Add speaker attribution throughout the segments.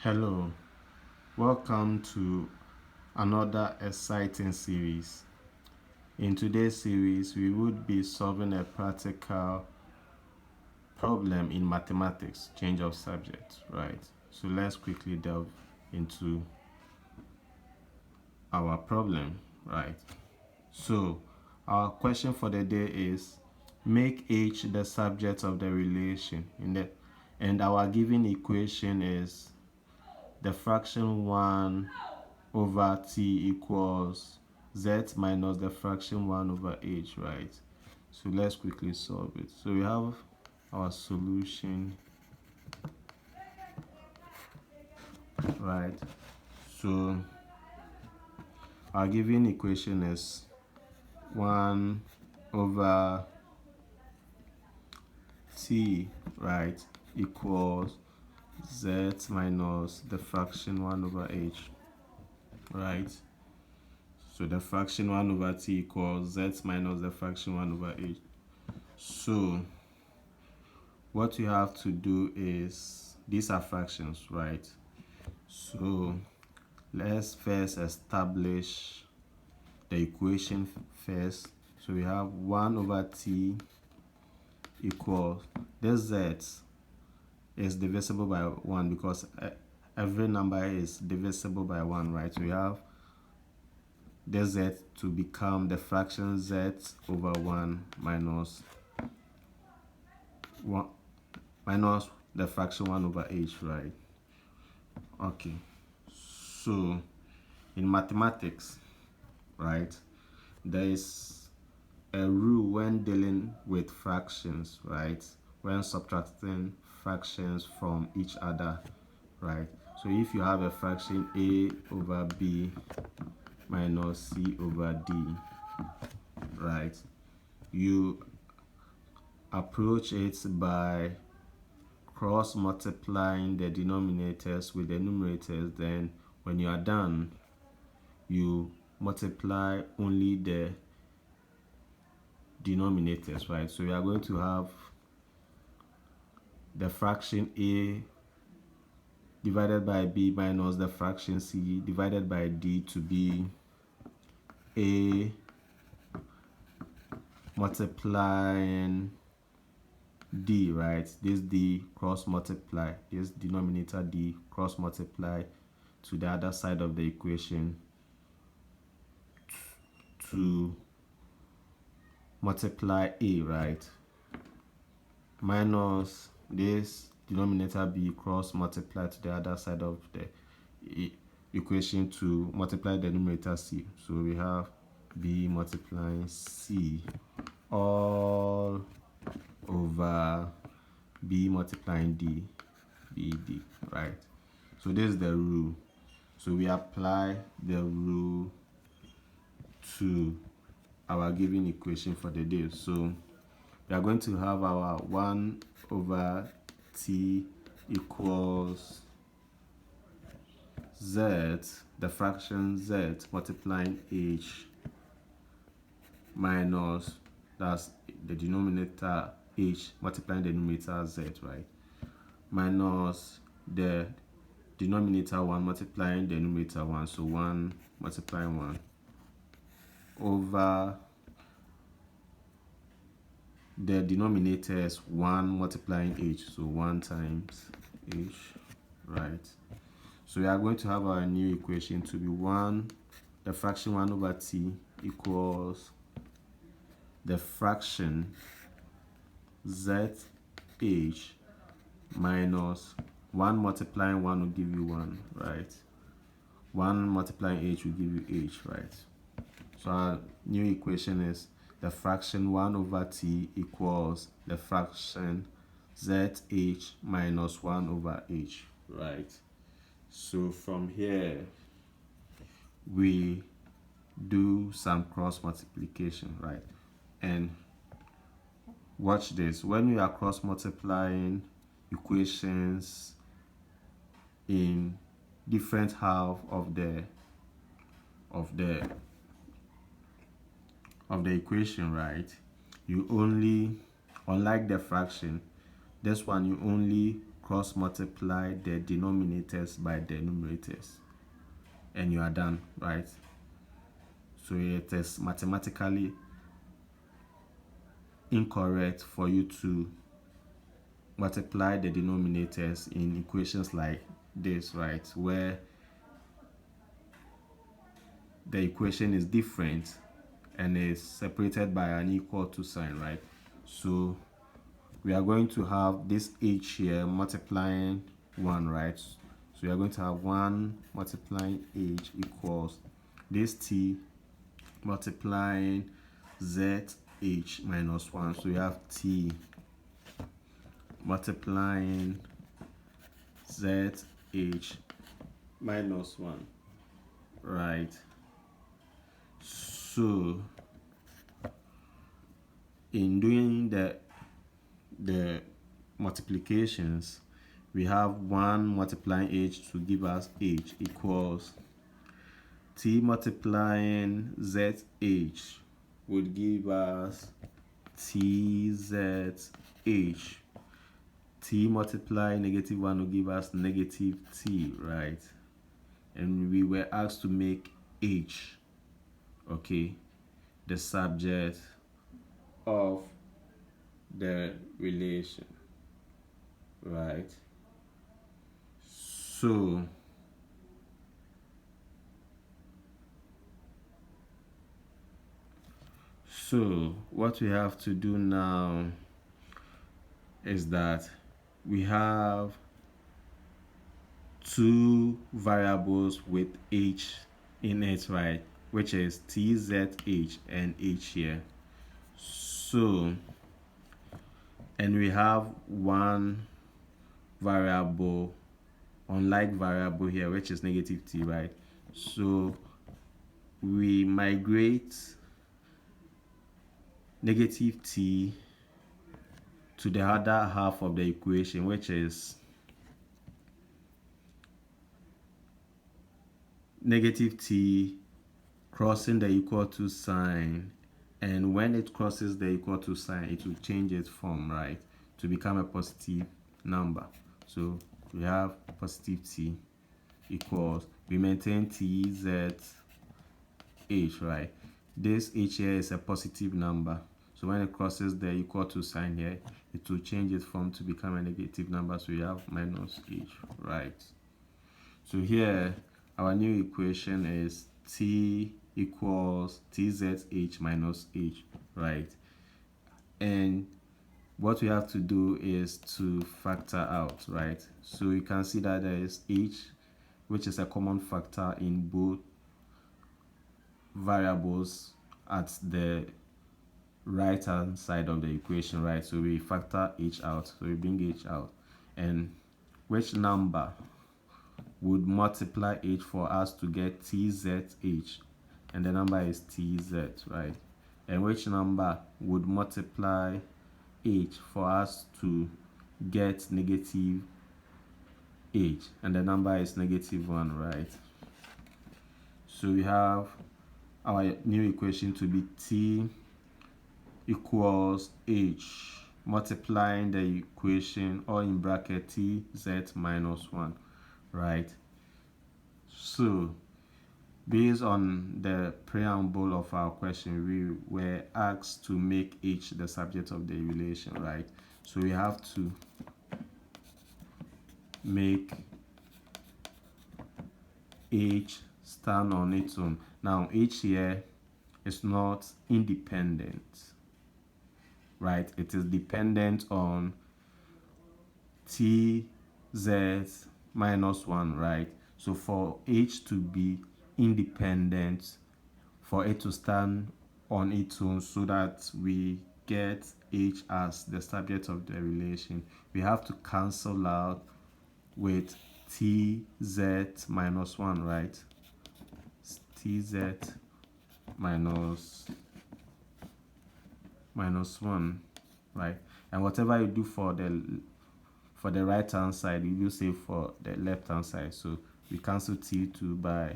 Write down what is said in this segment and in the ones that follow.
Speaker 1: Hello, welcome to another exciting series. In today's series, we would be solving a practical problem in mathematics, change of subject, right? So let's quickly delve into our problem, right? So our question for the day is make H the subject of the relation and our given equation is the fraction 1 over t equals z minus the fraction 1 over h, right? So let's quickly solve it. So we have our solution, right? So our given equation is 1 over t, right, equals z minus the fraction 1 over h, right? So the fraction 1 over t equals z minus the fraction 1 over h. So what you have to do is, these are fractions, right? So let's first establish the equation first. So we have 1 over t equals, this z is divisible by 1 because every number is divisible by 1, right? So we have this z to become the fraction z over 1 minus 1 minus the fraction 1 over h, right? Okay, so in mathematics, right, there is a rule when dealing with fractions, right, when subtracting fractions from each other, right? So if you have a fraction a over b minus c over d, right, you approach it by cross multiplying the denominators with the numerators. Then when you are done, you multiply only the denominators, right? So we are going to have the fraction a divided by b minus the fraction c divided by d to be a multiplying d, right? This d cross multiply, this denominator d cross multiply to the other side of the equation to multiply a, right? Minus this denominator b cross multiply to the other side of the equation to multiply the numerator c. So we have b multiplying c all over b multiplying d, bd, right? So this is the rule. So we apply the rule to our given equation for the day. So we are going to have our 1 over t equals z, the fraction z multiplying h minus, that's the denominator h multiplying the numerator z, right? Minus the denominator 1 multiplying the numerator 1, so 1 multiplying 1 over the denominator is 1 multiplying h, so 1 times h, right? So we are going to have our new equation to be 1, the fraction 1 over t equals the fraction zh minus 1 multiplying 1 will give you 1, right? 1 multiplying h will give you h, right? So our new equation is the fraction 1 over t equals the fraction zh minus 1 over h, right? So from here, we do some cross multiplication, right? And watch this. When we are cross multiplying equations in different half of the equation, right, you only, unlike the fraction, this one you only cross multiply the denominators by the numerators, and you are done, right? So it is mathematically incorrect for you to multiply the denominators in equations like this, right, where the equation is different and is separated by an equal to sign, right? So we are going to have this h here multiplying 1, right? So we are going to have 1 multiplying h equals this t multiplying zh minus 1. So we have t multiplying zh minus 1, right? So in doing the multiplications, we have 1 multiplying h to give us h equals t multiplying zh would give us tzh. T multiplying negative 1 will give us negative t, right? And we were asked to make h, okay, the subject of the relation, right? So what we have to do now is that we have two variables with h in it, right, which is tzh and h here. So, and we have one variable, unlike variable here, which is negative t, right? So we migrate negative t to the other half of the equation, which is negative t crossing the equal to sign, and when it crosses the equal to sign, it will change its form, right, to become a positive number. So we have positive t equals, we maintain tzh, right? This h here is a positive number, so when it crosses the equal to sign here, it will change its form to become a negative number, so we have minus h, right? So here our new equation is t equals tzh minus h, right? And what we have to do is to factor out, right? So you can see that there is h, which is a common factor in both variables at the right hand side of the equation, right? So we factor h out, so we bring h out, and which number would multiply h for us to get tzh, and the number is tz, right? And which number would multiply h for us to get negative h, and the number is negative 1, right? So we have our new equation to be t equals h multiplying the equation, or in bracket tzh minus 1, right? So based on the preamble of our question, we were asked to make h the subject of the relation, right? So we have to make h stand on its own. Now h here is not independent, right? It is dependent on tzh minus 1, right? So for h to be independent, for it to stand on its own so that we get h as the subject of the relation, we have to cancel out with tzh minus 1, right? Tzh minus 1, right? And whatever you do for the right hand side, you will say for the left hand side. So we cancel t2 by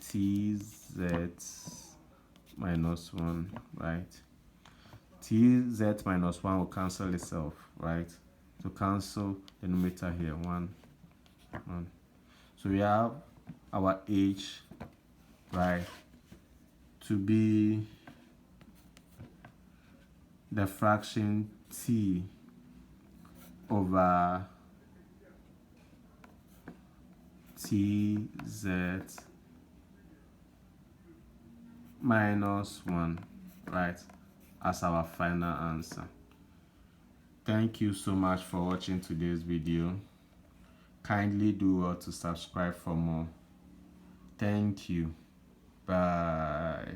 Speaker 1: tzh minus 1, right? Tzh minus 1 will cancel itself, right? to cancel the numerator here. 1, 1. So we have our h, right, to be the fraction t over tz minus 1, right, as our final answer. Thank you so much for watching today's video. Kindly do well to subscribe for more. Thank you. Bye.